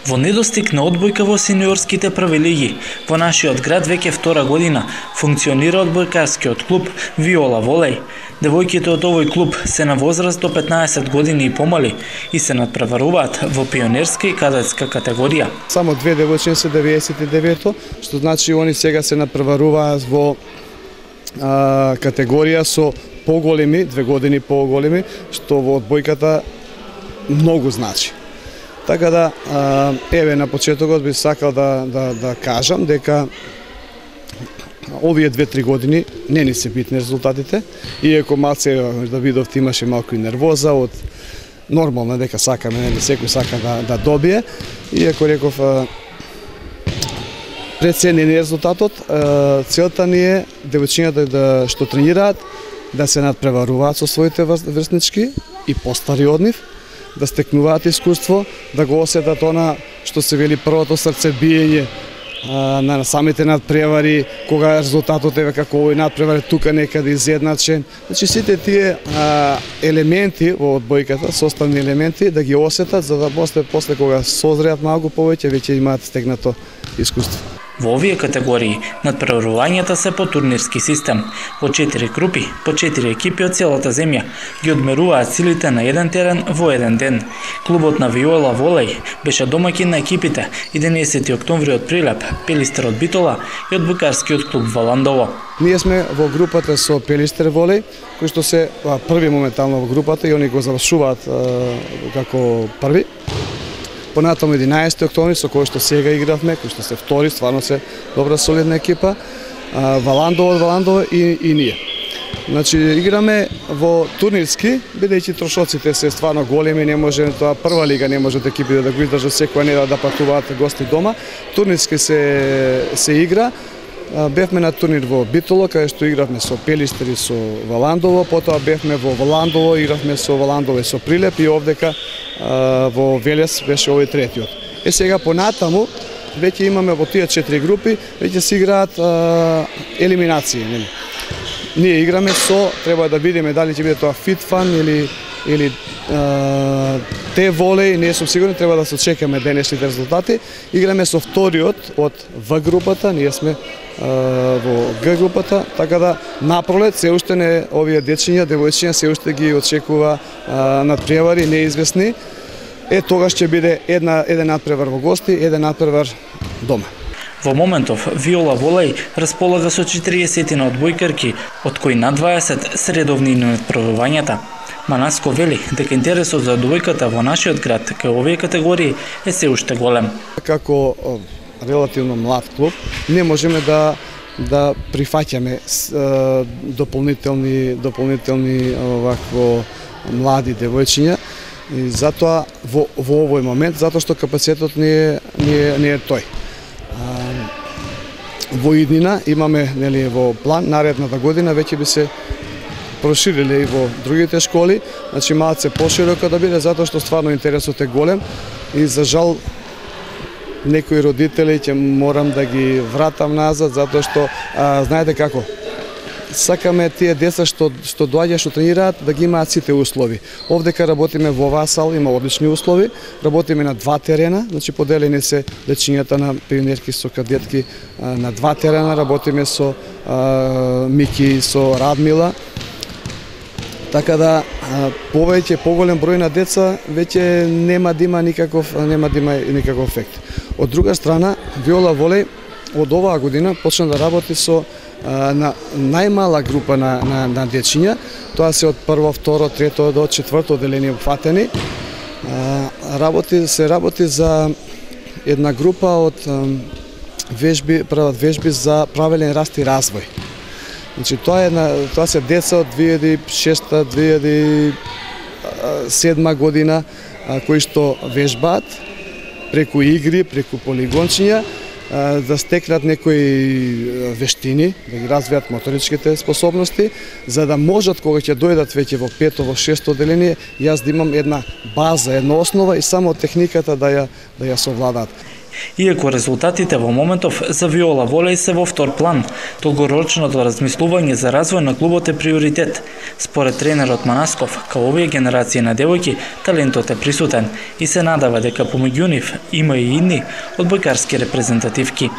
Во недостиг на одбојка во сениорските први лиги, во нашиот град веќе втора година функционира одбојкарскиот клуб Виола Волеј. Девојките од овој клуб се на возраст до 15 години и помали и се надпреваруваат во пионерска и кадетска категорија. Само две девојчиња се 99-то, што значи они сега се надпреваруваат во категорија со поголеми, 2 години поголеми, што во одбојката многу значи. Така да, еве на почетокот би сакал да кажам дека овие 2-3 години не ни се битни резултатите, иако малце да видовте имаше малку и нервоза од нормално дека сакаме, секој сака да добие, иако реков преценен резултатот, целта ни е девојчињата што тренираат да се надпреваруваат со своите врснички и постари од нив, да стекнуваат искуство, да го осетат она што се вели првото срце биење на самите надпревари, кога резултатот е како овој надпревар тука некаде изедначен. Значи сите тие елементи во одбојката, составни елементи, да ги осетат за да после кога созреат малку повеќе веќе имаат стегнато искуство. Во овие категории надпреварувањата се по турнирски систем. Во 4 групи, по 4 екипи од целата земја ги одмеруваат силите на еден терен во еден ден. Клубот на Виола Волеј беше домаќин на екипите 11 октомври од Прилеп, Пелистер од Битола и одбојкарскиот клуб Валандово. Ние сме во групата со Пелистер Волеј, кои што се први моментално во групата и они го завршуваат како први. Понатаму 11 октомври со кој што сега игравме, кој што се втори, стварно се добра солидна екипа, Валандово од Валандово и ние. Значи играме во турнирски, бидејќи трошоците се стварно големи, не може тоа прва лига, не може екипите да го издржат секоја неделја да патуваат гости дома. Турнирски се игра. Бевме на турнир во Битоло, каде што игравме со Пелистер и со Валандово, потоа бевме во Валандово, игравме со Валандово и со Прилеп и овдека во Велес беше овој третиот. Сега понатаму веќе имаме во тие 4 групи, веќе се играат елиминации, нели? Ние играме со, треба да видиме дали ќе биде тоа фитфан или те волеј, не сум сигурен, треба да се чекаме денешните резултати. Играме со вториот од В групата, ние сме во Г групата, така да напролет се уште не овие дечиња, девојчиња се уште ги очекува надпревари неизвестни. Тогаш ќе биде еден надпревар во гости, еден надпревар дома. Во моментов Виола Волеј располага со 40 на одбојкарки, од кои на 20 се редовни на надпреварувањата. Манаско вели дека интересот за одбојката во нашиот град кај овие категории е се уште голем. Како релативно млад клуб не можеме да прифаќаме дополнителни овакво млади девојчиња и затоа во овој момент, затоа што капацитетот не е тој. Во иднина имаме, нели, во план наредната година веќе би се прошириле и во другите школи, значи малце пошироко да биде, затоа што стварно интересот е голем и за жал некои родители ќе морам да ги вратам назад, затоа што знаете како, сакаме тие деца што доаѓаат, што тренираат, да ги имаат сите услови. Овдека работиме во Васал, има одлични услови, работиме на 2 терена, значи поделени се дечињата на пионерки со кадетки на 2 терена, работиме со Мики, со Радмила. Така да повеќе поголем број на деца веќе нема да има никаков ефект. Од друга страна, Виола Волеј од оваа година почна да работи со на најмала група на дечиња, тоа се од прво, второ, трето до четврто одделение фатени. Се работи за една група од прават вежби за правилен раст и развој. Значи тоа се деца од 2006-2007 година кои што вежбаат преку игри, преку полигончиња, да стекнат некои вештини, да ги развијат моторичките способности, за да можат кога ќе дојдат веќе во 5-то, во 6-то одделение, јас да имам една база, една основа и само техниката да ја совладаат. Иако резултатите во моментов за Виола волеј се во втор план, долгорочното размислување за развој на клубот е приоритет. Според тренерот Манасков, као овие генерации на девојки, талентот е присутен и се надава дека помеѓу нив има и идни одбојкарски репрезентативки.